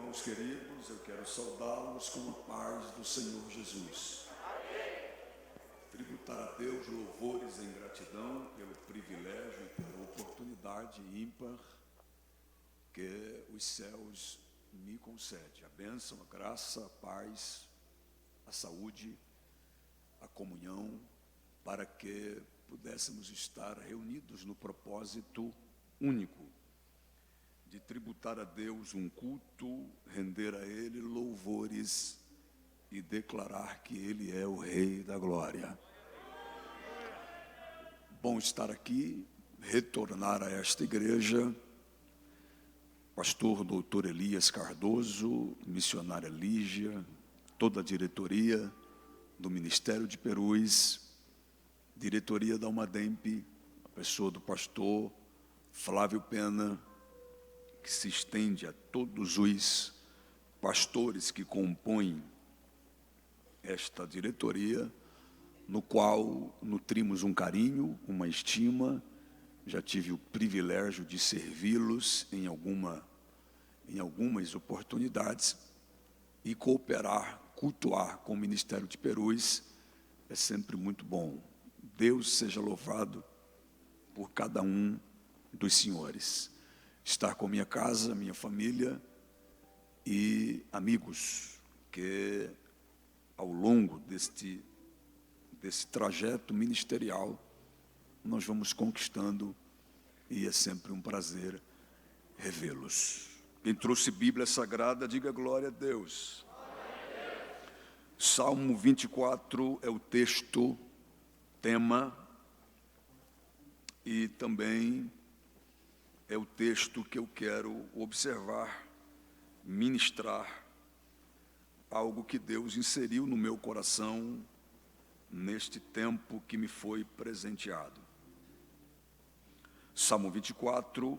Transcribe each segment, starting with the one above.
Irmãos queridos, eu quero saudá-los com a paz do Senhor Jesus. Tributar a Deus louvores em gratidão pelo privilégio e pela oportunidade ímpar que os céus me concedem. A bênção, a graça, a paz, a saúde, a comunhão, para que pudéssemos estar reunidos no propósito único de tributar a Deus um culto, render a Ele louvores e declarar que Ele é o Rei da Glória. Bom estar aqui, retornar a esta igreja. Pastor Doutor Elias Cardoso, missionária Lígia, toda a diretoria do Ministério de Perus, diretoria da Almademp, a pessoa do pastor Flávio Pena, que se estende a todos os pastores que compõem esta diretoria, no qual nutrimos um carinho, uma estima. Já tive o privilégio de servi-los em algumas oportunidades, e cooperar, cultuar com o Ministério de Perus é sempre muito bom. Deus seja louvado por cada um dos senhores. Estar com minha casa, minha família e amigos que ao longo desse trajeto ministerial nós vamos conquistando, e é sempre um prazer revê-los. Quem trouxe Bíblia Sagrada, diga glória a Deus. Salmo 24 é o texto, tema, e também é o texto que eu quero observar, ministrar, algo que Deus inseriu no meu coração neste tempo que me foi presenteado. Salmo 24,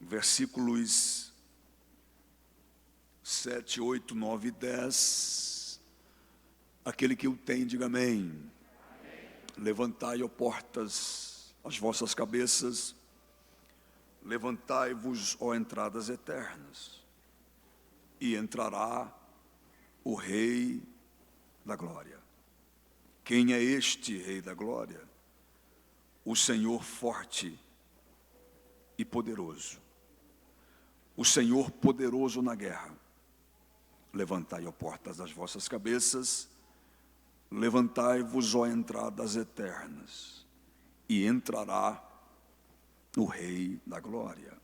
versículos 7, 8, 9 e 10. Aquele que o tem, diga amém. Levantai, ó portas, as vossas cabeças, levantai-vos, ó entradas eternas, e entrará o Rei da Glória. Quem é este Rei da Glória? O Senhor forte e poderoso, o Senhor poderoso na guerra. Levantai, ó portas, das vossas cabeças, levantai-vos, ó entradas eternas, e entrará o Rei da Glória.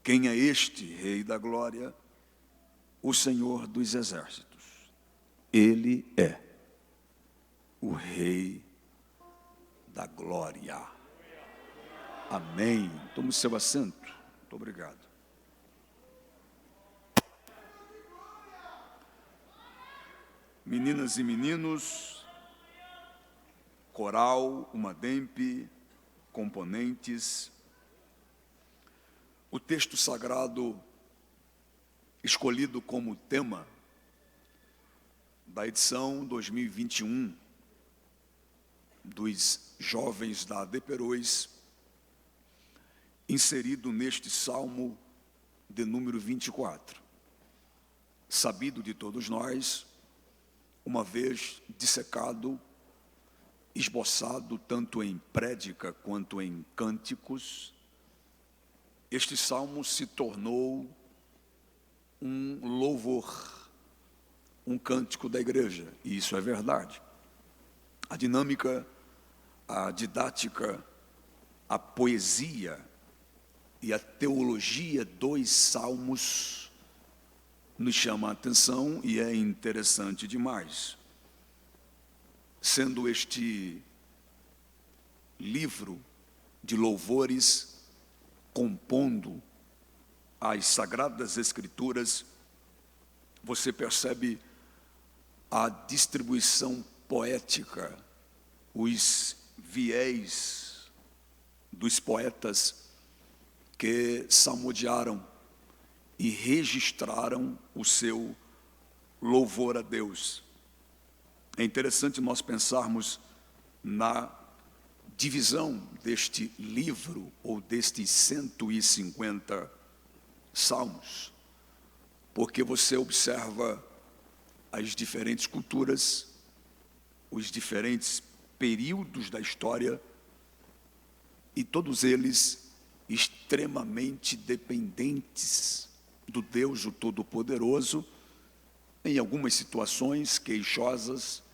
Quem é este Rei da Glória? O Senhor dos Exércitos. Ele é o Rei da Glória. Amém. Tome seu assento. Muito obrigado. Meninas e meninos, coral, Almademp, componentes, o texto sagrado escolhido como tema da edição 2021 dos jovens da ADPerus, inserido neste salmo de número 24, sabido de todos nós, uma vez dissecado, esboçado tanto em prédica quanto em cânticos, este salmo se tornou um louvor, um cântico da igreja, e isso é verdade. A dinâmica, a didática, a poesia e a teologia dos salmos nos chama a atenção, e é interessante demais. Sendo este livro de louvores compondo as Sagradas Escrituras, você percebe a distribuição poética, os viés dos poetas que salmodiaram e registraram o seu louvor a Deus. É interessante nós pensarmos na divisão deste livro, ou destes 150 salmos, porque você observa as diferentes culturas, os diferentes períodos da história, e todos eles extremamente dependentes do Deus, o Todo-Poderoso, em algumas situações queixosas,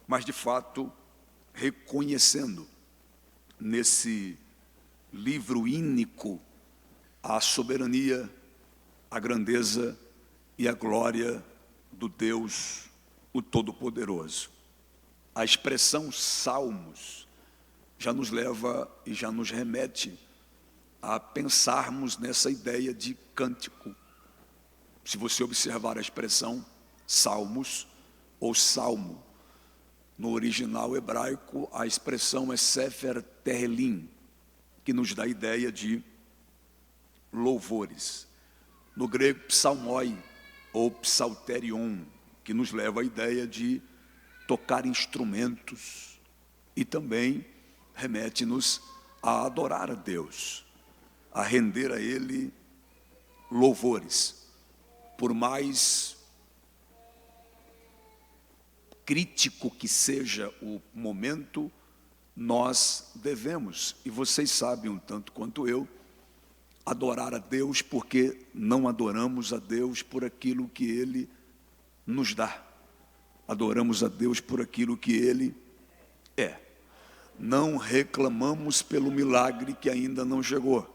mas de fato reconhecendo nesse livro ínico a soberania, a grandeza e a glória do Deus, o Todo-Poderoso. A expressão salmos já nos leva e já nos remete a pensarmos nessa ideia de cântico. Se você observar a expressão salmos ou salmo, no original hebraico a expressão é Sefer Tehillim, que nos dá a ideia de louvores. No grego, psalmoi ou psalterion, que nos leva à ideia de tocar instrumentos, e também remete-nos a adorar a Deus, a render a Ele louvores. Por mais crítico que seja o momento, nós devemos, e vocês sabem um tanto quanto eu, adorar a Deus, porque não adoramos a Deus por aquilo que Ele nos dá. Adoramos a Deus por aquilo que Ele é. Não reclamamos pelo milagre que ainda não chegou.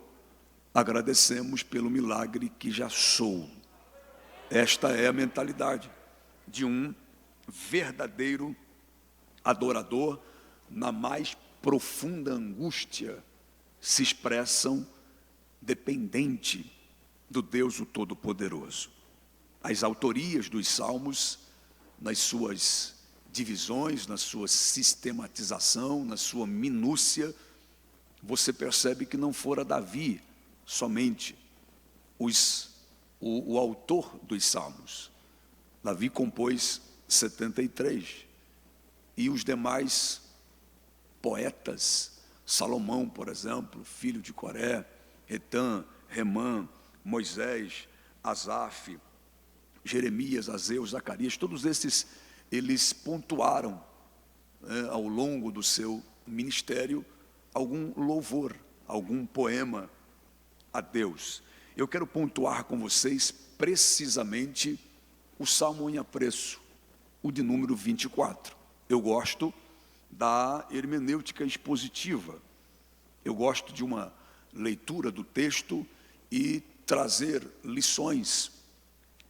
Agradecemos pelo milagre que já sou. Esta é a mentalidade de um verdadeiro adorador. Na mais profunda angústia se expressam dependente do Deus o Todo-Poderoso. As autorias dos salmos, nas suas divisões, na sua sistematização, na sua minúcia, você percebe que não fora Davi somente o autor dos salmos. Davi compôs 73, e os demais poetas, Salomão, por exemplo, filho de Coré, Etã, Remã, Moisés, Asaf, Jeremias, Azeu, Zacarias, todos esses, eles pontuaram, ao longo do seu ministério, algum louvor, algum poema a Deus. Eu quero pontuar com vocês precisamente o Salmo em apreço, o de número 24. Eu gosto da hermenêutica expositiva. Eu gosto de uma leitura do texto e trazer lições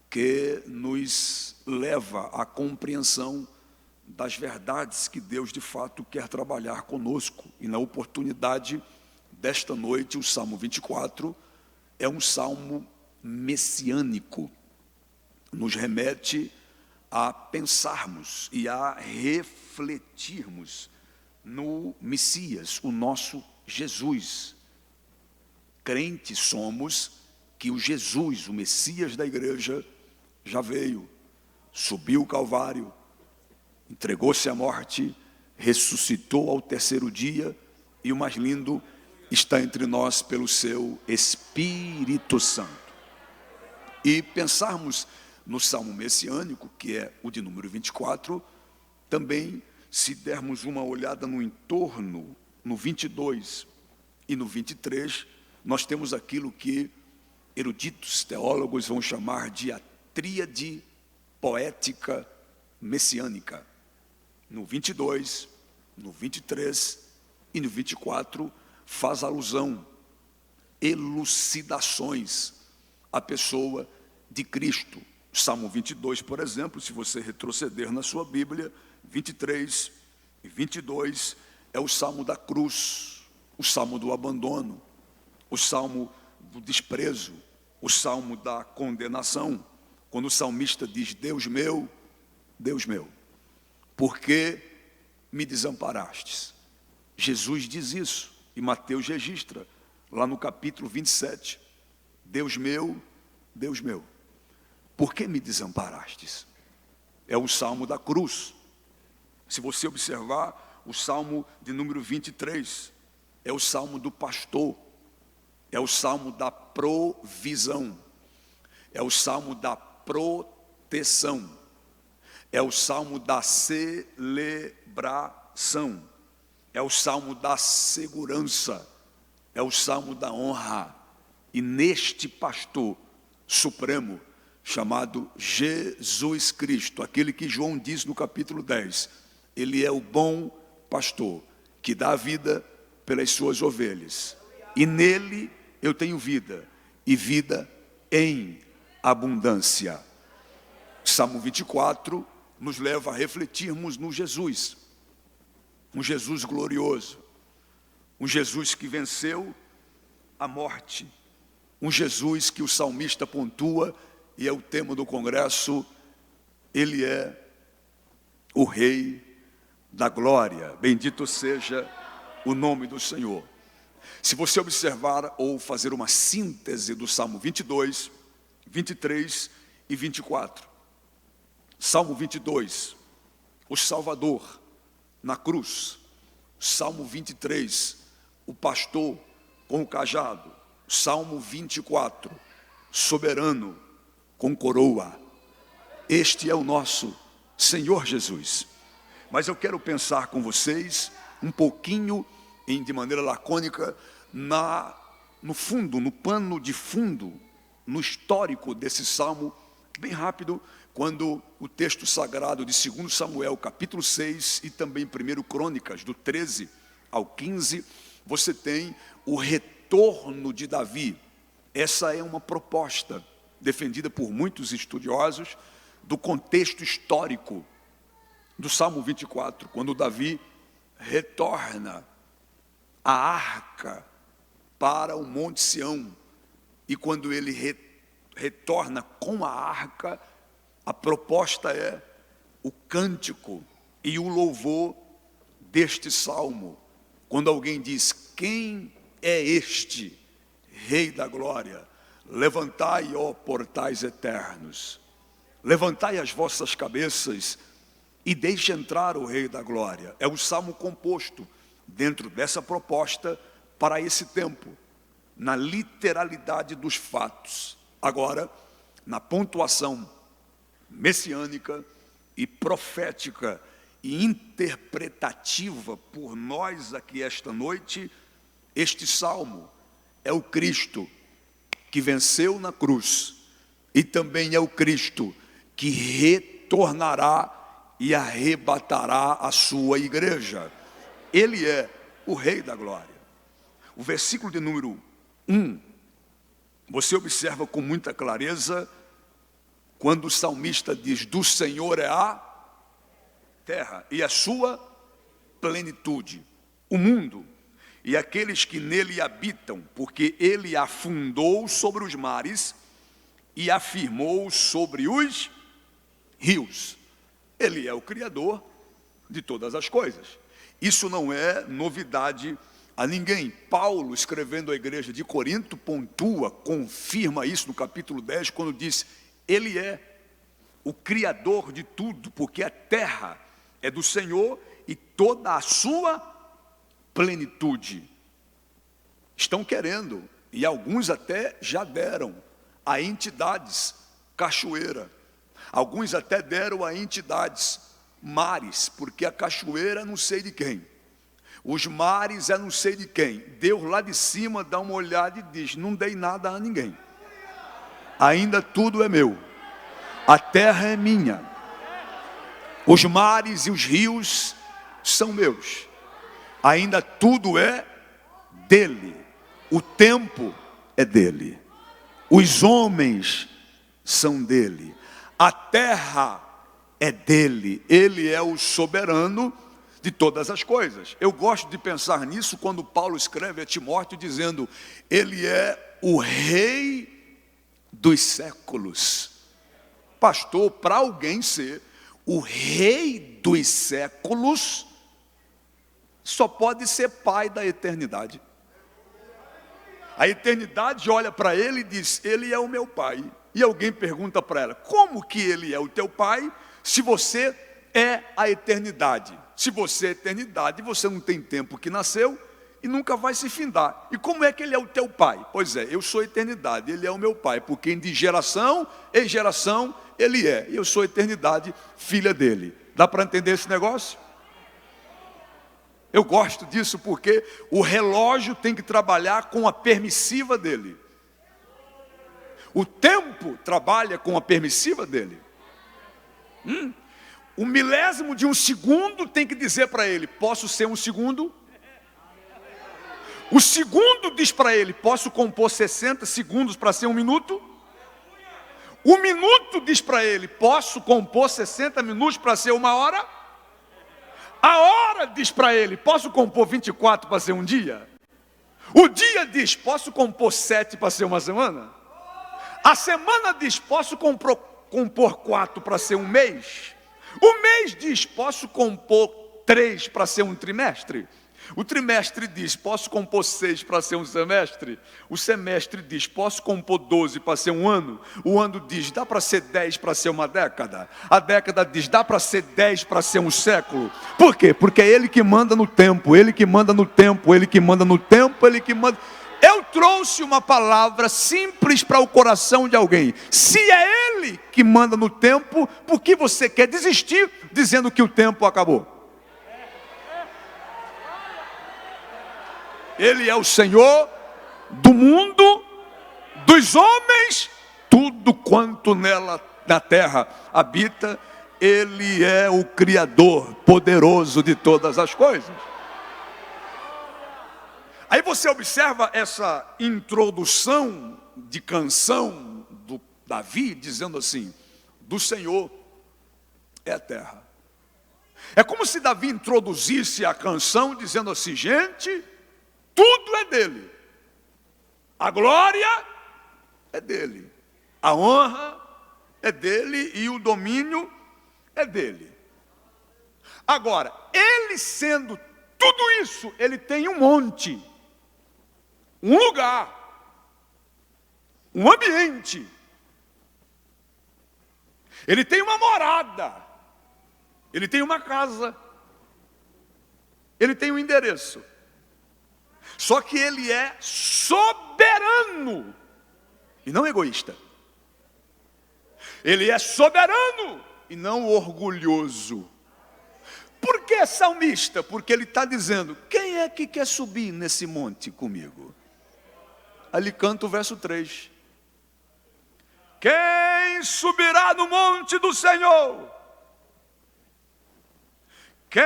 que nos leva à compreensão das verdades que Deus de fato quer trabalhar conosco. E na oportunidade desta noite, o Salmo 24 é um salmo messiânico. Nos remete a pensarmos e a refletirmos no Messias, o nosso Jesus. Crentes somos que o Jesus, o Messias da igreja, já veio, subiu o Calvário, entregou-se à morte, ressuscitou ao terceiro dia, e o mais lindo, está entre nós pelo seu Espírito Santo. E pensarmos no Salmo messiânico, que é o de número 24, também, se dermos uma olhada no entorno, no 22 e no 23, nós temos aquilo que eruditos teólogos vão chamar de a tríade poética messiânica. No 22, no 23 e no 24, faz alusão, elucidações à pessoa de Cristo. O Salmo 22, por exemplo, se você retroceder na sua Bíblia, 23 e 22, é o Salmo da cruz, o Salmo do abandono, o Salmo do desprezo, o Salmo da condenação, quando o salmista diz: Deus meu, por que me desamparastes? Jesus diz isso, e Mateus registra, lá no capítulo 27, Deus meu, por que me desamparastes? É o Salmo da cruz. Se você observar o Salmo de número 23, é o salmo do pastor, é o salmo da provisão, é o salmo da proteção, é o salmo da celebração, é o salmo da segurança, é o salmo da honra. E neste pastor supremo, chamado Jesus Cristo, aquele que João diz no capítulo 10, ele é o bom pastor, que dá a vida pelas suas ovelhas. E nele eu tenho vida, e vida em abundância. Salmo 24 nos leva a refletirmos no Jesus, um Jesus glorioso, um Jesus que venceu a morte, um Jesus que o salmista pontua, e é o tema do congresso, ele é o Rei da Glória. Bendito seja o nome do Senhor. Se você observar ou fazer uma síntese do Salmo 22, 23 e 24. Salmo 22, o Salvador na cruz. Salmo 23, o pastor com o cajado. Salmo 24, soberano com coroa. Este é o nosso Senhor Jesus. Mas eu quero pensar com vocês um pouquinho, de maneira lacônica, no fundo, no pano de fundo, no histórico desse salmo, bem rápido, quando o texto sagrado de 2 Samuel, capítulo 6, e também 1 Crônicas, do 13 ao 15, você tem o retorno de Davi. Essa é uma proposta defendida por muitos estudiosos do contexto histórico do Salmo 24, quando Davi retorna a arca para o Monte Sião, e quando ele retorna com a arca, a proposta é o cântico e o louvor deste salmo. Quando alguém diz: quem é este Rei da Glória? Levantai, ó portais eternos, levantai as vossas cabeças e deixe entrar o Rei da Glória. É o salmo composto dentro dessa proposta para esse tempo, na literalidade dos fatos. Agora, na pontuação messiânica e profética e interpretativa por nós aqui esta noite, este salmo é o Cristo que venceu na cruz, e também é o Cristo que retornará e arrebatará a sua igreja. Ele é o Rei da Glória. O versículo de número 1, você observa com muita clareza, quando o salmista diz: do Senhor é a terra e a sua plenitude, o mundo e aqueles que nele habitam, porque ele afundou sobre os mares e afirmou sobre os rios. Ele é o Criador de todas as coisas. Isso não é novidade a ninguém. Paulo, escrevendo à igreja de Corinto, pontua, confirma isso no capítulo 10, quando diz: ele é o Criador de tudo, porque a terra é do Senhor e toda a sua plenitude. Estão querendo, e alguns até já deram, a entidades cachoeira. Alguns até deram a entidades mares, porque a cachoeira é não sei de quem, os mares é não sei de quem. Deus lá de cima dá uma olhada e diz: não dei nada a ninguém, ainda tudo é meu, a terra é minha, os mares e os rios são meus, ainda tudo é dele, o tempo é dele, os homens são dele, a terra é dele, ele é o soberano de todas as coisas. Eu gosto de pensar nisso quando Paulo escreve a Timóteo dizendo: ele é o Rei dos séculos. Pastor, para alguém ser o Rei dos séculos, só pode ser Pai da eternidade. A eternidade olha para ele e diz: ele é o meu Pai. E alguém pergunta para ela: como que ele é o teu Pai, se você é a eternidade? Se você é a eternidade, você não tem tempo que nasceu e nunca vai se findar. E como é que ele é o teu pai? Pois é, eu sou a eternidade, ele é o meu pai, porque de geração em geração ele é, e eu sou a eternidade, filha dele. Dá para entender esse negócio? Eu gosto disso porque o relógio tem que trabalhar com a permissiva dele. O tempo trabalha com a permissiva dele. O milésimo de um segundo tem que dizer para ele: posso ser um segundo? O segundo diz para ele: posso compor 60 segundos para ser um minuto? O minuto diz para ele: posso compor 60 minutos para ser uma hora? A hora diz para ele: posso compor 24 para ser um dia? O dia diz: posso compor 7 para ser uma semana? A semana diz: posso compor 4 para ser um mês? O mês diz: posso compor 3 para ser um trimestre? O trimestre diz: posso compor 6 para ser um semestre? O semestre diz: posso compor 12 para ser um ano? O ano diz: dá para ser 10 para ser uma década? A década diz: dá para ser 10 para ser um século? Por quê? Porque é ele que manda no tempo, ele que manda no tempo, ele que manda no tempo, ele que manda. Eu trouxe uma palavra simples para o coração de alguém. Se é ele que manda no tempo, por que você quer desistir dizendo que o tempo acabou? Ele é o Senhor do mundo, dos homens, tudo quanto nela, na terra, habita. Ele é o Criador poderoso de todas as coisas. Aí você observa essa introdução de canção do Davi, dizendo assim: do Senhor é a terra. É como se Davi introduzisse a canção dizendo assim: gente, tudo é dele. A glória é dele. A honra é dele e o domínio é dele. Agora, ele sendo tudo isso, ele tem um monte, um lugar, um ambiente. Ele tem uma morada. Ele tem uma casa. Ele tem um endereço. Só que ele é soberano e não egoísta. Ele é soberano e não orgulhoso. Por que salmista? Porque ele está dizendo: quem é que quer subir nesse monte comigo? Aí ele canta o verso 3. Quem subirá no monte do Senhor? Quem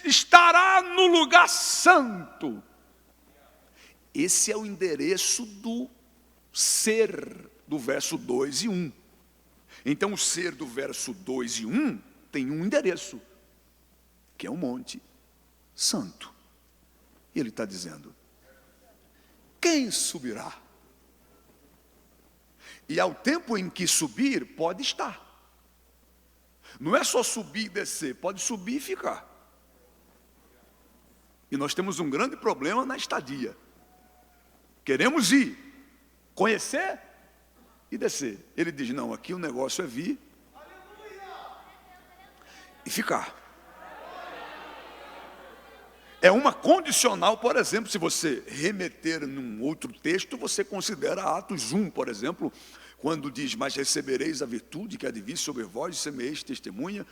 estará no lugar santo? Esse é o endereço do ser do verso 2 e 1. Então o ser do verso 2 e 1 tem um endereço, que é o monte santo. E ele está dizendo: quem subirá? E ao tempo em que subir, pode estar. Não é só subir e descer, pode subir e ficar. E nós temos um grande problema na estadia. Queremos ir, conhecer e descer. Ele diz: não, aqui o negócio é vir e ficar. É uma condicional, por exemplo, se você remeter num outro texto, você considera Atos 1, por exemplo, quando diz: mas recebereis a virtude que há de vir sobre vós e semeeis testemunha.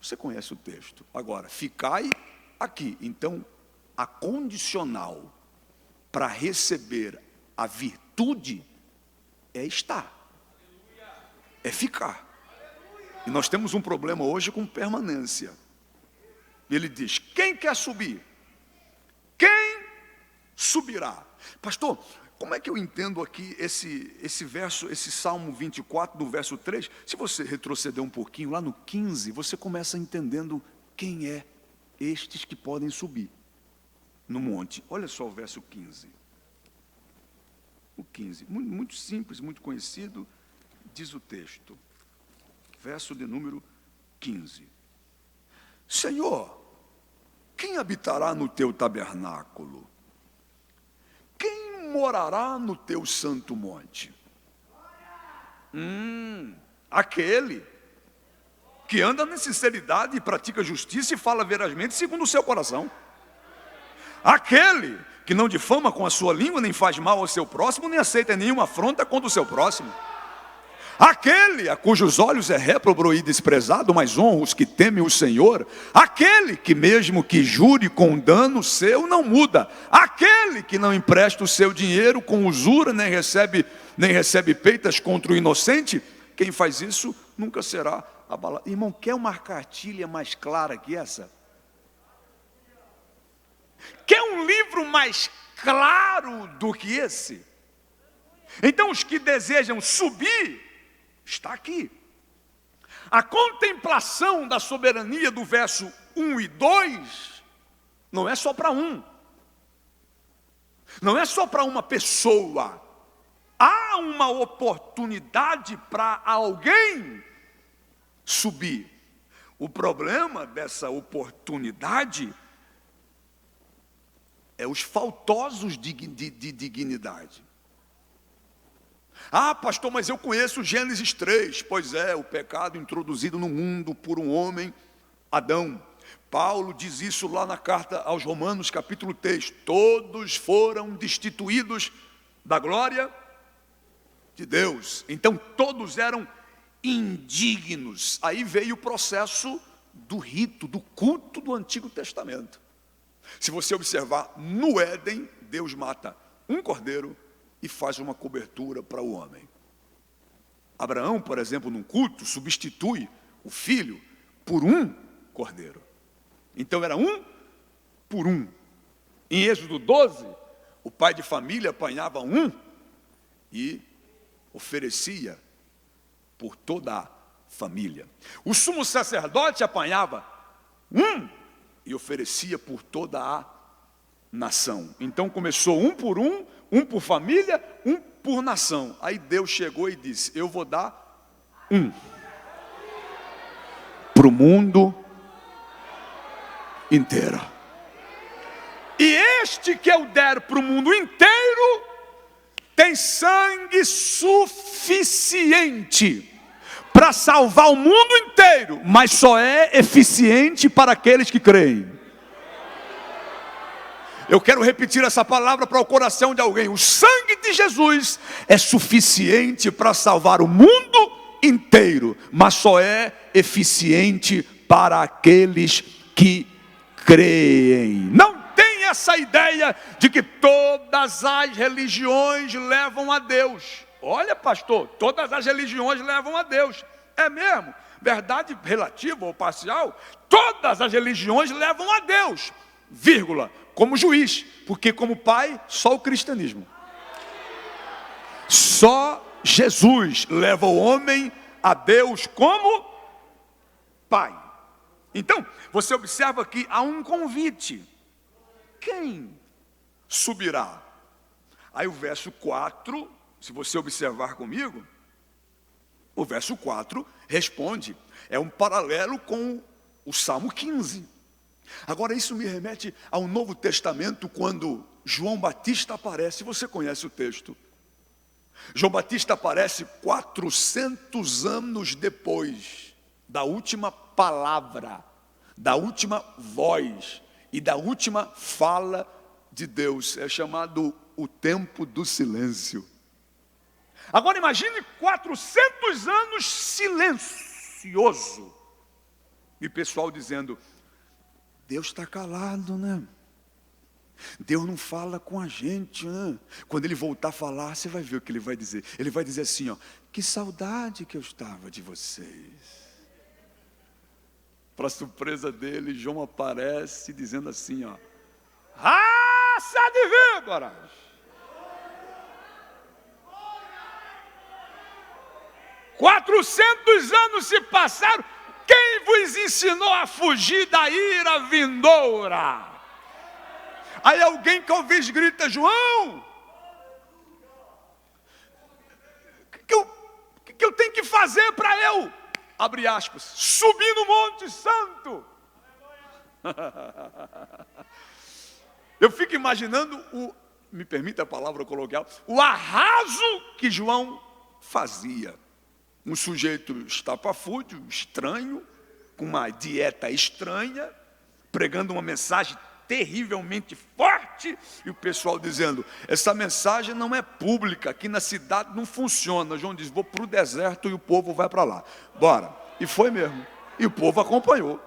Você conhece o texto. Agora, ficai aqui. Então, a condicional para receber a virtude é estar, é ficar. E nós temos um problema hoje com permanência. Ele diz: quem quer subir? Quem subirá? Pastor, como é que eu entendo aqui esse verso, esse Salmo 24, do verso 3? Se você retroceder um pouquinho, lá no 15, você começa entendendo quem é estes que podem subir no monte. Olha só o verso 15. O 15, muito simples, muito conhecido, diz o texto. Verso de número 15. Senhor, quem habitará no teu tabernáculo? Quem morará no teu santo monte? Aquele que anda na sinceridade e pratica justiça e fala verazmente segundo o seu coração. Aquele que não difama com a sua língua, nem faz mal ao seu próximo, nem aceita nenhuma afronta contra o seu próximo. Aquele a cujos olhos é réprobo e desprezado, mas honra os que temem o Senhor. Aquele que mesmo que jure com dano seu, não muda. Aquele que não empresta o seu dinheiro com usura, nem recebe peitas contra o inocente. Quem faz isso nunca será abalado. Irmão, quer uma cartilha mais clara que essa? Quer um livro mais claro do que esse? Então os que desejam subir, está aqui. A contemplação da soberania do verso 1 e 2 não é só para um. Não é só para uma pessoa. Há uma oportunidade para alguém subir. O problema dessa oportunidade é os faltosos de dignidade. Ah, pastor, mas eu conheço Gênesis 3. Pois é, o pecado introduzido no mundo por um homem, Adão. Paulo diz isso lá na carta aos Romanos, capítulo 3. Todos foram destituídos da glória de Deus. Então todos eram indignos. Aí veio o processo do rito, do culto do Antigo Testamento. Se você observar, no Éden, Deus mata um cordeiro e faz uma cobertura para o homem. Abraão, por exemplo, num culto, substitui o filho por um cordeiro. Então era um por um. Em Êxodo 12, o pai de família apanhava um e oferecia por toda a família. O sumo sacerdote apanhava um e oferecia por toda a nação. Então começou um por família, um por nação. Aí Deus chegou e disse: eu vou dar um para o mundo inteiro. E este que eu der para o mundo inteiro tem sangue suficiente para salvar o mundo inteiro, mas só é eficiente para aqueles que creem. Eu quero repetir essa palavra para o coração de alguém. O sangue de Jesus é suficiente para salvar o mundo inteiro, mas só é eficiente para aqueles que creem. Não tem essa ideia de que todas as religiões levam a Deus. Olha, pastor, todas as religiões levam a Deus. É mesmo? Verdade relativa ou parcial? Todas as religiões levam a Deus, vírgula, como juiz, porque como pai, só o cristianismo. Só Jesus leva o homem a Deus como pai. Então, você observa que há um convite. Quem subirá? Aí o verso 4, se você observar comigo, o verso 4 responde, é um paralelo com o Salmo 15. Agora isso me remete ao Novo Testamento, quando João Batista aparece. Você conhece o texto? João Batista aparece 400 anos depois da última palavra, da última voz e da última fala de Deus. É chamado o tempo do silêncio. Agora imagine 400 anos silencioso. E o pessoal dizendo: Deus está calado, né? Deus não fala com a gente, né? Quando ele voltar a falar, você vai ver o que ele vai dizer. Ele vai dizer assim, ó: que saudade que eu estava de vocês. Para surpresa dele, João aparece dizendo assim, ó: raça de víboras! 400 anos se passaram. Quem vos ensinou a fugir da ira vindoura? Aí alguém que talvez grita: João, o que eu tenho que fazer para eu, abre aspas, subir no Monte Santo? Eu fico imaginando me permita a palavra coloquial, o arraso que João fazia. Um sujeito estapafúrdio, estranho, com uma dieta estranha, pregando uma mensagem terrivelmente forte, e o pessoal dizendo, essa mensagem não é pública, aqui na cidade não funciona. João diz, vou para o deserto e o povo vai para lá. Bora. E foi mesmo. E o povo acompanhou.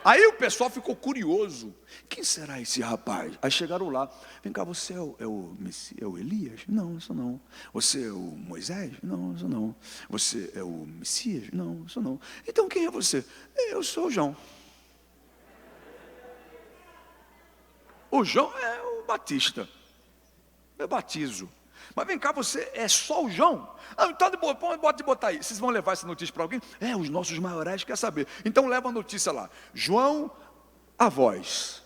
Aí o pessoal ficou curioso. Quem será esse rapaz? Aí chegaram lá. Vem cá, você é o Elias? Não, isso não. Você é o Moisés? Não, isso não. Você é o Messias? Não, isso não. Então quem é você? Eu sou o João. O João é o Batista. Eu batizo. Mas vem cá, você é só o João? Então pode botar aí. Vocês vão levar essa notícia para alguém? Os nossos maiorais querem saber. Então leva a notícia lá. João, a voz.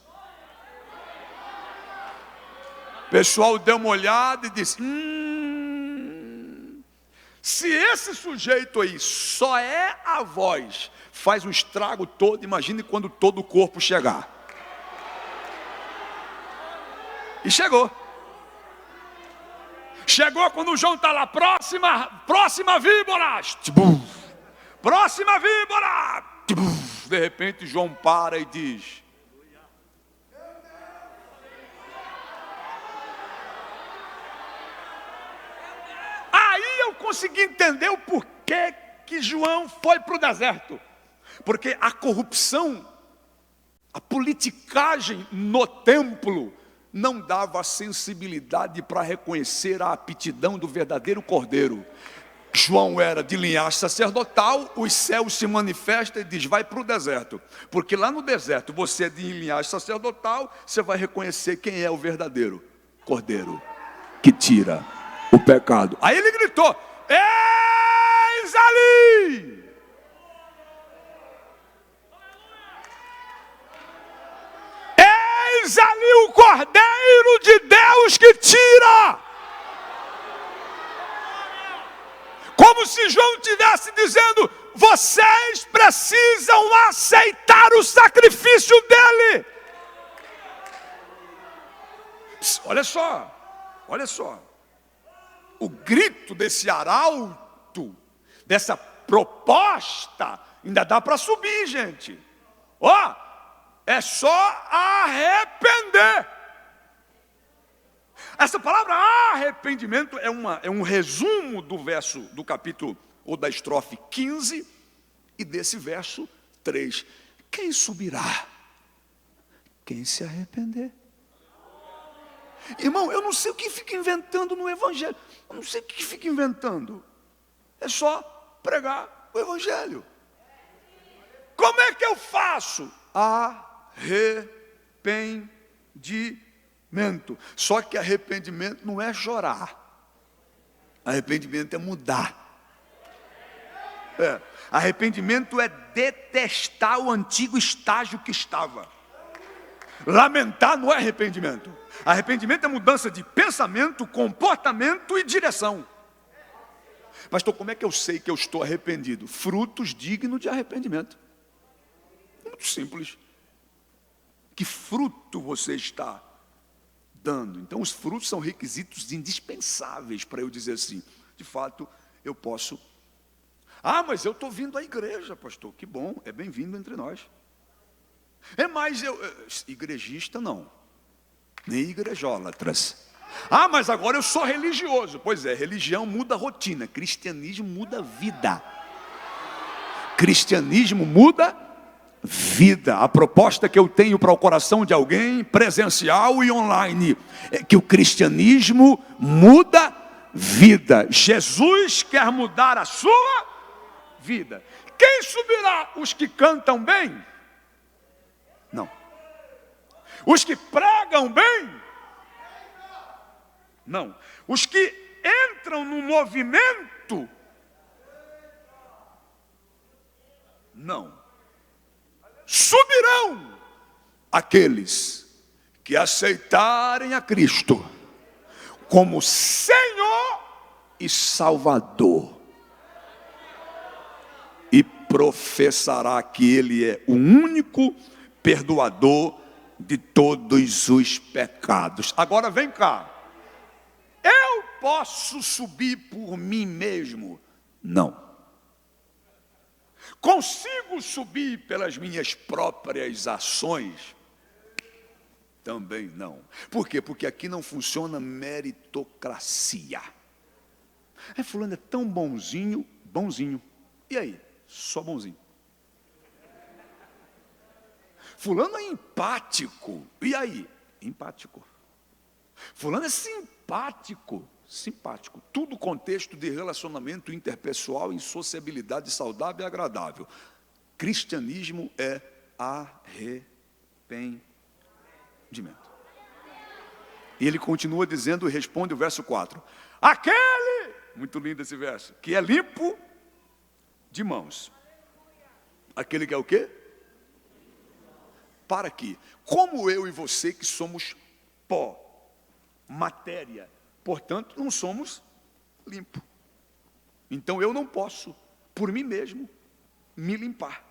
O pessoal deu uma olhada e disse, se esse sujeito aí só é a voz, faz um estrago todo, imagine quando todo o corpo chegar. E chegou. Chegou quando o João está lá, próxima víbora, próxima víbora. De repente João para e diz, aí eu consegui entender o porquê que João foi para o deserto. Porque a corrupção, a politicagem no templo, não dava sensibilidade para reconhecer a aptidão do verdadeiro cordeiro. João era de linhagem sacerdotal, os céus se manifestam e diz, vai para o deserto. Porque lá no deserto, você é de linhagem sacerdotal, você vai reconhecer quem é o verdadeiro cordeiro, que tira o pecado. Aí ele gritou, eis ali! Eis ali o Cordeiro de Deus que tira. Como se João estivesse dizendo, vocês precisam aceitar o sacrifício dele. Olha só. O grito desse arauto, dessa proposta, ainda dá para subir, gente. É só arrepender. Essa palavra arrependimento é um resumo do verso, do capítulo, ou da estrofe 15, e desse verso 3. Quem subirá? Quem se arrepender. Irmão, eu não sei o que fica inventando no Evangelho. Eu não sei o que fica inventando. É só pregar o Evangelho. Como é que eu faço? Arrependimento. Só que arrependimento não é chorar. Arrependimento é mudar. Arrependimento é detestar o antigo estágio que estava. Lamentar não é arrependimento. Arrependimento é mudança de pensamento, comportamento e direção. Pastor, como é que eu sei que eu estou arrependido? Frutos dignos de arrependimento. Muito simples. Que fruto você está dando? Então os frutos são requisitos indispensáveis para eu dizer assim, de fato eu posso. Mas eu estou vindo à igreja, pastor. Que bom, é bem-vindo entre nós. Mas igrejista não, nem igrejólatras. Mas agora eu sou religioso. Pois é, religião muda a rotina, cristianismo muda a vida. Cristianismo muda vida. A proposta que eu tenho para o coração de alguém, presencial e online, é que o cristianismo muda vida. Jesus quer mudar a sua vida. Quem subirá? Os que cantam bem? Não. Os que pregam bem? Não. Os que entram no movimento? Não. Subirão aqueles que aceitarem a Cristo como Senhor e Salvador, e professará que Ele é o único perdoador de todos os pecados. Agora vem cá. Eu posso subir por mim mesmo? Não. Consigo subir pelas minhas próprias ações? Também não. Por quê? Porque aqui não funciona meritocracia. Fulano é tão bonzinho, bonzinho. E aí? Só bonzinho. Fulano é empático. E aí? Empático. Fulano é simpático. Simpático. Tudo contexto de relacionamento interpessoal em sociabilidade saudável e agradável. Cristianismo é arrependimento. E ele continua dizendo e responde o verso 4. Aquele, muito lindo esse verso, que é limpo de mãos. Aquele que é o quê? Para quê? Como eu e você que somos pó, matéria, portanto não somos limpos. Então eu não posso, por mim mesmo, me limpar.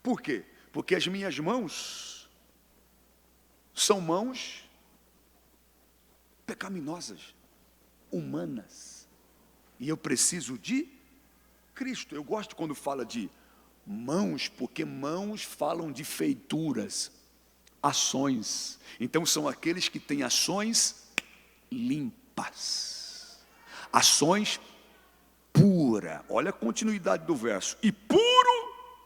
Por quê? Porque as minhas mãos são mãos pecaminosas, humanas. E eu preciso de Cristo. Eu gosto quando fala de mãos, porque mãos falam de feituras, ações. Então são aqueles que têm ações limpas, ações puras. Olha a continuidade do verso. E puro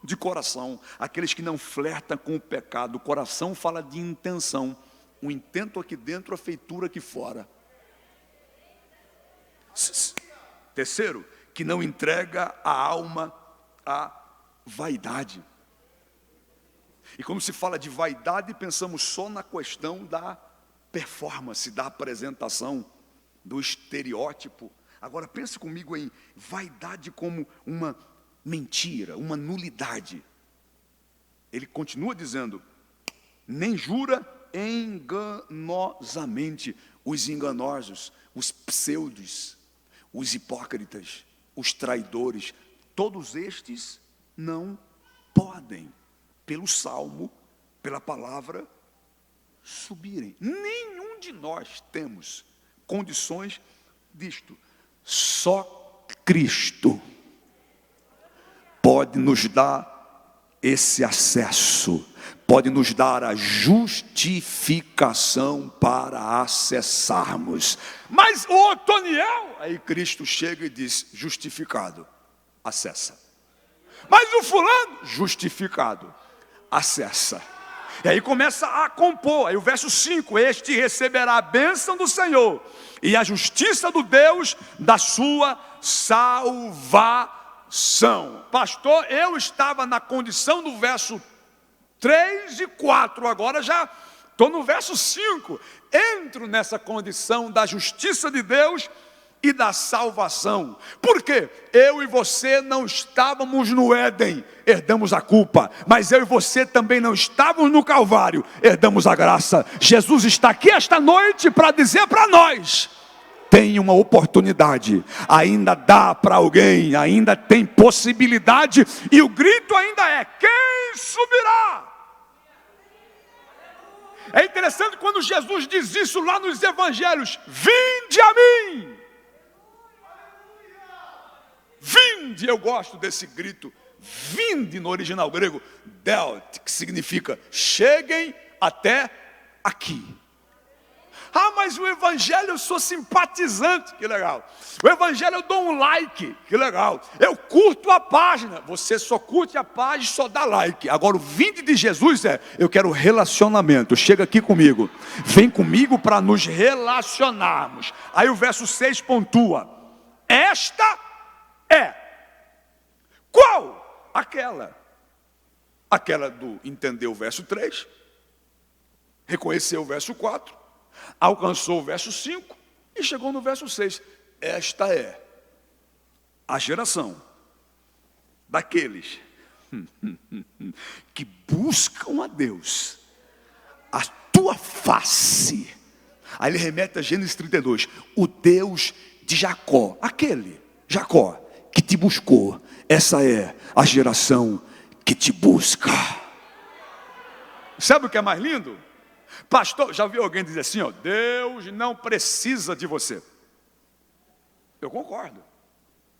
de coração, aqueles que não flertam com o pecado. O coração fala de intenção, o intento aqui dentro, a feitura aqui fora. Terceiro, que não entrega a alma à vaidade. E quando se fala de vaidade, pensamos só na questão da performance, da apresentação, do estereótipo. Agora pense comigo em vaidade como uma mentira, uma nulidade. Ele continua dizendo, nem jura enganosamente. Os enganosos, os pseudos, os hipócritas, os traidores, todos estes não podem, pelo salmo, pela palavra, subirem. Nenhum de nós temos condições disto. Só Cristo pode nos dar esse acesso, pode nos dar a justificação para acessarmos. Mas o Otoniel, aí Cristo chega e diz, justificado, acessa. Mas o fulano, justificado, acessa. E aí começa a compor, aí o verso 5, este receberá a bênção do Senhor e a justiça do Deus da sua salvação. Pastor, eu estava na condição do verso 3 e 4, agora já estou no verso 5. Entro nessa condição da justiça de Deus e da salvação. Por quê? Eu e você não estávamos no Éden, herdamos a culpa. Mas eu e você também não estávamos no Calvário, herdamos a graça. Jesus está aqui esta noite para dizer para nós, tem uma oportunidade, ainda dá para alguém, ainda tem possibilidade. E o grito ainda é, quem subirá? É interessante quando Jesus diz isso lá nos evangelhos, vinde a mim. Vinde, eu gosto desse grito, vinde no original grego, delt, que significa, cheguem até aqui. Ah, mas o evangelho eu sou simpatizante, que legal. O evangelho eu dou um like, que legal. Eu curto a página, você só curte a página e só dá like. Agora o vinde de Jesus é, eu quero relacionamento, chega aqui comigo. Vem comigo para nos relacionarmos. Aí o verso 6 pontua, esta é, qual? Aquela do entender o verso 3, reconheceu o verso 4, alcançou o verso 5 e chegou no verso 6. Esta é a geração daqueles que buscam a Deus, a tua face. Aí ele remete a Gênesis 32, o Deus de Jacó, aquele Jacó que te buscou. Essa é a geração que te busca. Sabe o que é mais lindo? Pastor, já ouviu alguém dizer assim, ó, Deus não precisa de você. Eu concordo,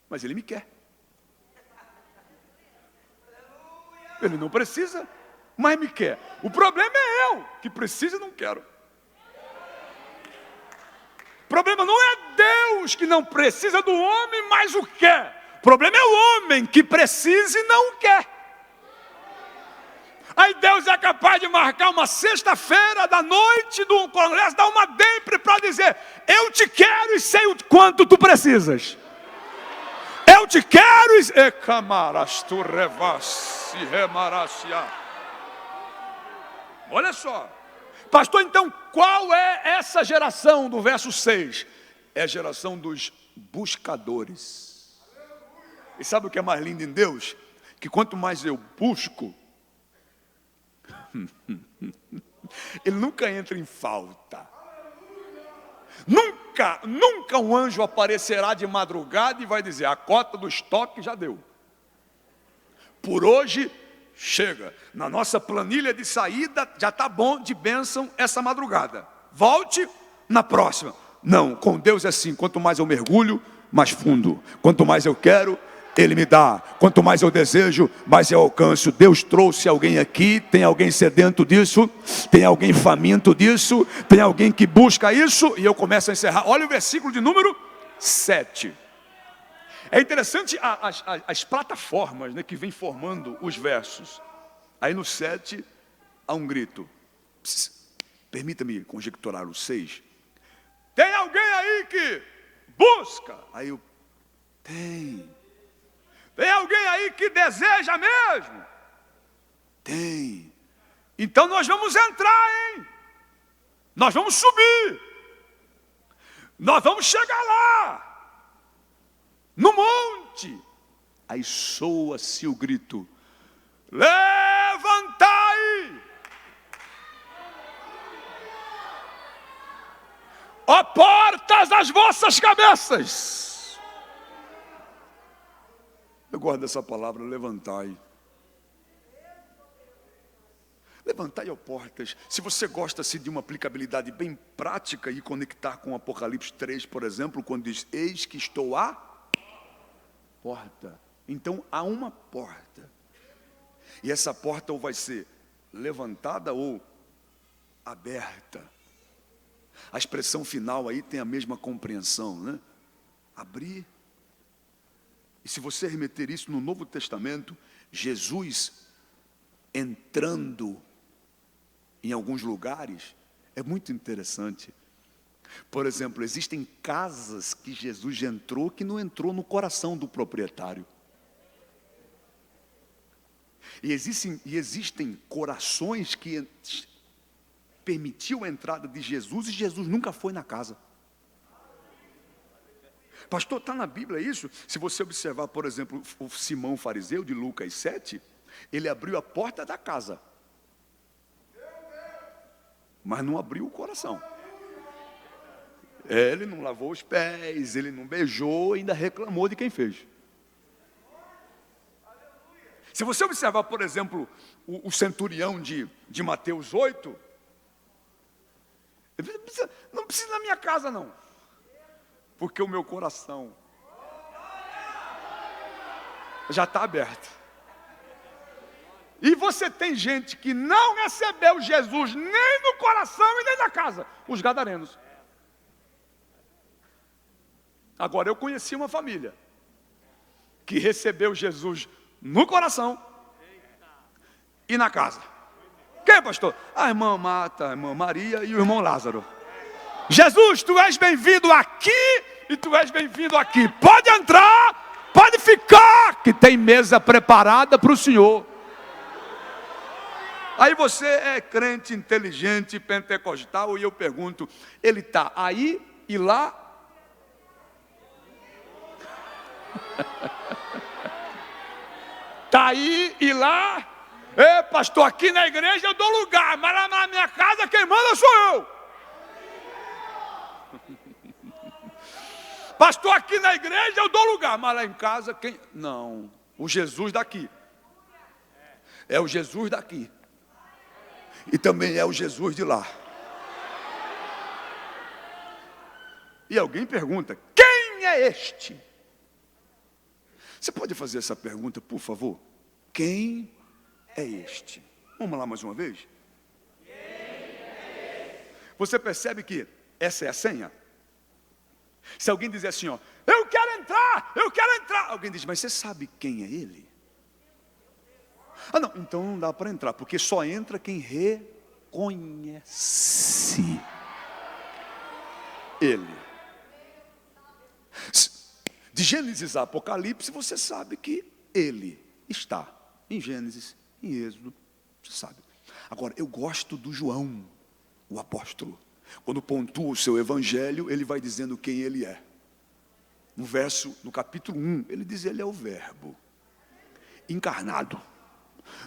mas Ele me quer. Ele não precisa, mas me quer. O problema é eu, que preciso e não quero. O problema não é Deus que não precisa do homem, mas o quer. O problema é o homem que precisa e não quer. Aí Deus é capaz de marcar uma sexta-feira da noite do congresso, dar uma dempre para dizer: eu te quero e sei o quanto tu precisas. Eu te quero e camaras tu revassi remaracia. Olha só, pastor, então qual é essa geração do verso 6? É a geração dos buscadores. E sabe o que é mais lindo em Deus? Que quanto mais eu busco, Ele nunca entra em falta. Nunca um anjo aparecerá de madrugada e vai dizer: a cota do estoque já deu. Por hoje, chega. Na nossa planilha de saída, já está bom de bênção essa madrugada. Volte na próxima. Não, com Deus é assim: quanto mais eu mergulho, mais fundo. Quanto mais eu quero, Ele me dá. Quanto mais eu desejo, mais eu alcanço. Deus trouxe alguém aqui. Tem alguém sedento disso? Tem alguém faminto disso? Tem alguém que busca isso? E eu começo a encerrar. Olha o versículo de número 7. É interessante as plataformas, né, que vem formando os versos. Aí no 7 há um grito. Permita-me conjecturar o 6. Tem alguém aí que busca? Aí eu: tem. Tem alguém aí que deseja mesmo? Tem. Então nós vamos entrar, hein? Nós vamos subir. Nós vamos chegar lá. No monte. Aí soa-se o grito: levantai! Ó portas das vossas cabeças. Eu gosto dessa palavra, levantai. Levantai, ó portas. Se você gosta assim, de uma aplicabilidade bem prática e conectar com Apocalipse 3, por exemplo, quando diz: eis que estou à porta. Então há uma porta. E essa porta ou vai ser levantada ou aberta. A expressão final aí tem a mesma compreensão, né? Abrir. E se você remeter isso no Novo Testamento, Jesus entrando em alguns lugares, é muito interessante. Por exemplo, existem casas que Jesus entrou que não entrou no coração do proprietário. E existem corações que permitiu a entrada de Jesus e Jesus nunca foi na casa. Pastor, está na Bíblia isso? Se você observar, por exemplo, o Simão fariseu de Lucas 7, ele abriu a porta da casa, mas não abriu o coração. Ele não lavou os pés, ele não beijou, ainda reclamou de quem fez. Se você observar, por exemplo, o centurião de Mateus 8, ele não precisa na minha casa não, porque o meu coração já está aberto. E você tem gente que não recebeu Jesus nem no coração e nem na casa, os gadarenos. Agora, eu conheci uma família que recebeu Jesus no coração e na casa. Quem, pastor? A irmã Marta, a irmã Maria e o irmão Lázaro. Jesus, tu és bem-vindo aqui e tu és bem-vindo aqui. Pode entrar, pode ficar, que tem mesa preparada para o Senhor. Aí você é crente, inteligente, pentecostal, e eu pergunto: ele está aí e lá? Está aí e lá? Pastor, aqui na igreja eu dou lugar, mas lá na minha casa quem manda sou eu. Pastor, aqui na igreja eu dou lugar, mas lá em casa quem... Não, o Jesus daqui. É o Jesus daqui. E também é o Jesus de lá. E alguém pergunta: quem é este? Você pode fazer essa pergunta, por favor? Quem é este? Vamos lá mais uma vez? Você percebe que essa é a senha? Se alguém dizer assim, ó, eu quero entrar. Alguém diz, mas você sabe quem é ele? Ah, não, então não dá para entrar, porque só entra quem reconhece ele. De Gênesis a Apocalipse, você sabe que ele está em Gênesis, em Êxodo, você sabe. Agora, eu gosto do João, o apóstolo. Quando pontua o seu evangelho, ele vai dizendo quem ele é. No capítulo 1, ele diz, ele é o verbo encarnado.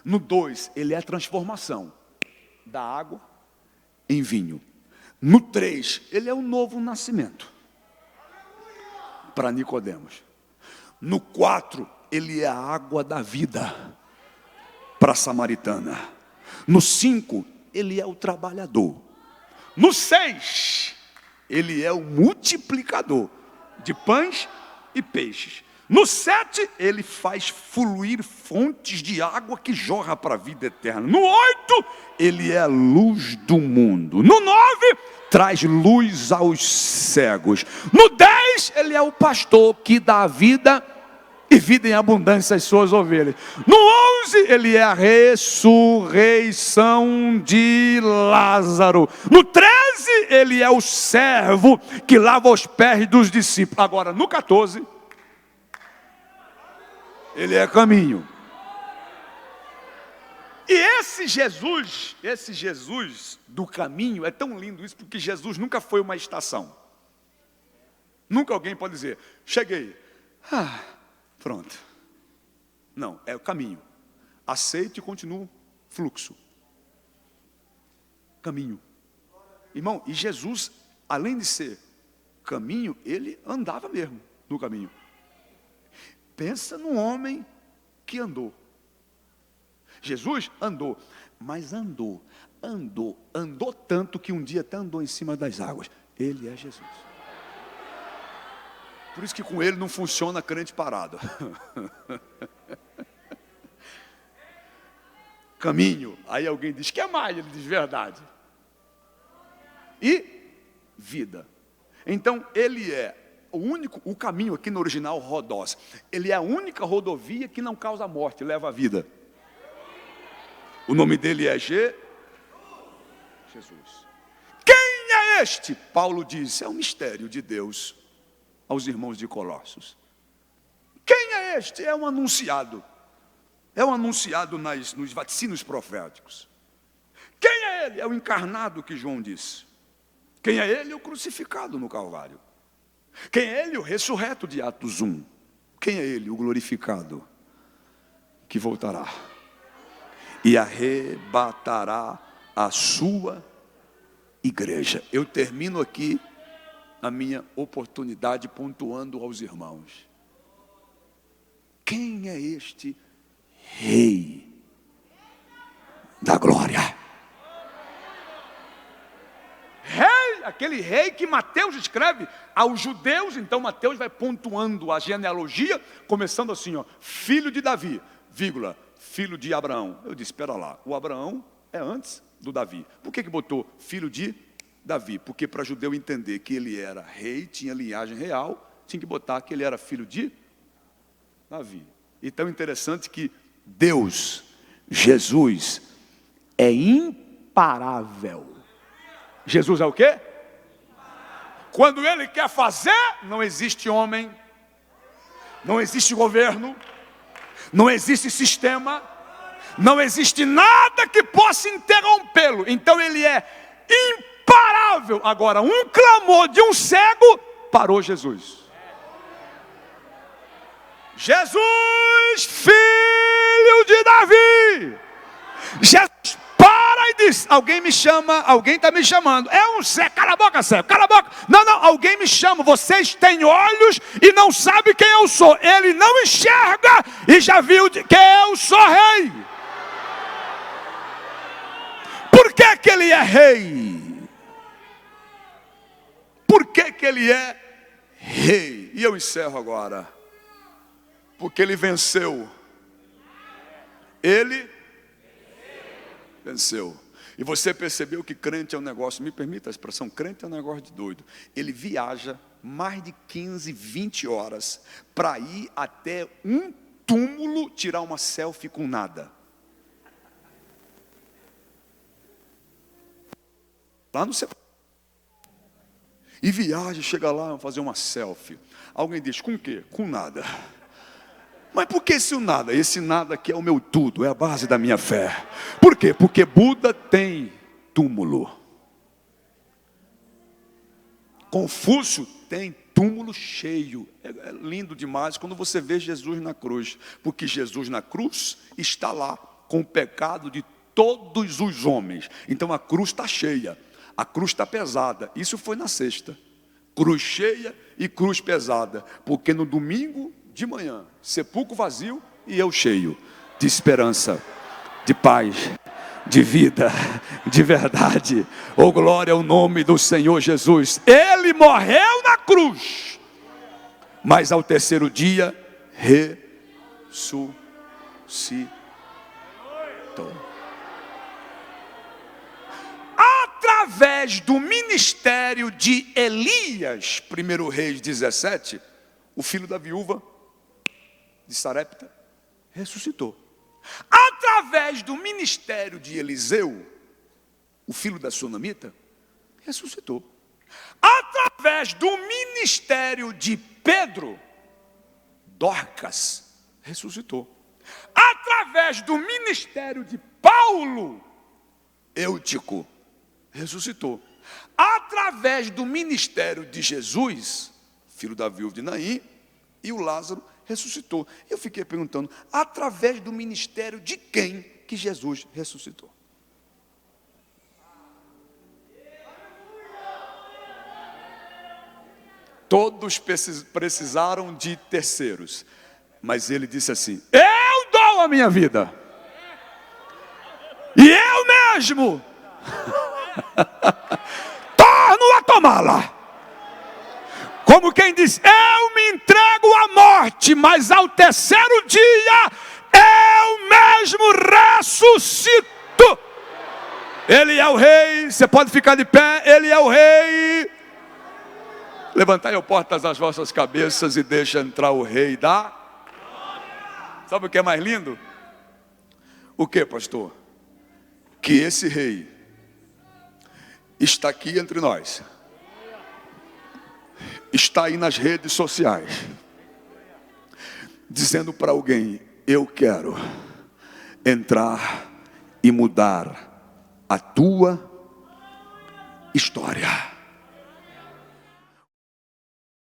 No 2, ele é a transformação da água em vinho. No 3, ele é o novo nascimento para Nicodemos. No 4, ele é a água da vida para a samaritana. No 5, ele é o trabalhador. No 6, ele é o multiplicador de pães e peixes. No 7, ele faz fluir fontes de água que jorra para a vida eterna. No 8, ele é a luz do mundo. No 9, traz luz aos cegos. No 10, ele é o pastor que dá vida e vida em abundância às suas ovelhas. No 11, ele é a ressurreição de Lázaro. No 13, ele é o servo que lava os pés dos discípulos. Agora, no 14, ele é caminho. E esse Jesus do caminho, é tão lindo isso, porque Jesus nunca foi uma estação. Nunca alguém pode dizer, cheguei. Pronto. Não, é o caminho. Aceito e continuo fluxo. Caminho. Irmão, e Jesus, além de ser caminho, ele andava mesmo no caminho. Pensa num homem que andou. Jesus andou, mas andou tanto que um dia até andou em cima das águas. Ele é Jesus. Por isso que com ele não funciona crente parado. Caminho. Aí alguém diz, que mais? Ele diz, verdade. E vida. Então ele é o caminho aqui no original, Rodós. Ele é a única rodovia que não causa morte, leva a vida. O nome dele é Jesus. Quem é este? Paulo diz, é um mistério de Deus aos irmãos de Colossos. Quem é este? É um anunciado. É um anunciado nos vaticínios proféticos. Quem é ele? É o encarnado que João disse. Quem é ele? O crucificado no Calvário. Quem é ele? O ressurreto de Atos 1. Quem é ele? O glorificado que voltará e arrebatará a sua igreja. Eu termino aqui a minha oportunidade pontuando aos irmãos. Quem é este Rei da glória? Rei, aquele rei que Mateus escreve aos judeus. Então Mateus vai pontuando a genealogia, começando assim, ó, filho de Davi, vírgula, filho de Abraão. Eu disse, espera lá, o Abraão é antes do Davi. Por que botou filho de Davi? Porque para judeu entender que ele era rei, tinha linhagem real, tinha que botar que ele era filho de Davi. E tão interessante que Deus, Jesus, é imparável. Jesus é o quê? Quando ele quer fazer, não existe homem, não existe governo, não existe sistema, não existe nada que possa interrompê-lo. Então ele é imparável. Agora, um clamor de um cego parou Jesus. Jesus, filho de Davi. Jesus para e diz, alguém me chama, alguém está me chamando. É um cego, cala a boca, cego, cala a boca. Não, alguém me chama. Vocês têm olhos e não sabem quem eu sou. Ele não enxerga e já viu que eu sou rei. Por que que ele é rei? Por que que ele é rei? E eu encerro agora. Porque ele venceu. Ele venceu. E você percebeu que crente é um negócio, me permita a expressão, crente é um negócio de doido. Ele viaja mais de 15, 20 horas para ir até um túmulo tirar uma selfie com nada. Lá no céu. E viaja, chega lá, fazer uma selfie. Alguém diz, com o quê? Com nada. Mas por que esse nada? Esse nada aqui é o meu tudo, é a base da minha fé. Por quê? Porque Buda tem túmulo. Confúcio tem túmulo cheio. É lindo demais quando você vê Jesus na cruz. Porque Jesus na cruz está lá com o pecado de todos os homens. Então a cruz está cheia. A cruz está pesada. Isso foi na sexta. Cruz cheia e cruz pesada. Porque no domingo de manhã, sepulcro vazio e eu cheio de esperança, de paz, de vida, de verdade. Oh, glória ao nome do Senhor Jesus. Ele morreu na cruz, mas ao terceiro dia ressuscitou. Através do ministério de Elias, 1 Reis 17, o filho da viúva de Sarepta ressuscitou. Através do ministério de Eliseu, o filho da sunamita, ressuscitou. Através do ministério de Pedro, Dorcas ressuscitou. Através do ministério de Paulo, Eutico ressuscitou. Através do ministério de Jesus, filho da viúva de Naim, e o Lázaro ressuscitou. Eu fiquei perguntando, através do ministério de quem que Jesus ressuscitou? Todos precisaram de terceiros, mas ele disse assim, eu dou a minha vida, e eu mesmo torno a tomá-la. Como quem diz, eu me entrego à morte, mas ao terceiro dia, eu mesmo ressuscito. Ele é o rei, você pode ficar de pé, ele é o rei. Levantai, ó portas, as vossas cabeças e deixa entrar o rei da... Sabe o que é mais lindo? O que, pastor? Que esse rei está aqui entre nós. Está aí nas redes sociais, dizendo para alguém, eu quero entrar e mudar a tua história.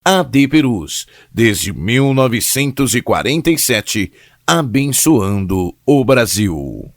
AD Perus, desde 1947, abençoando o Brasil.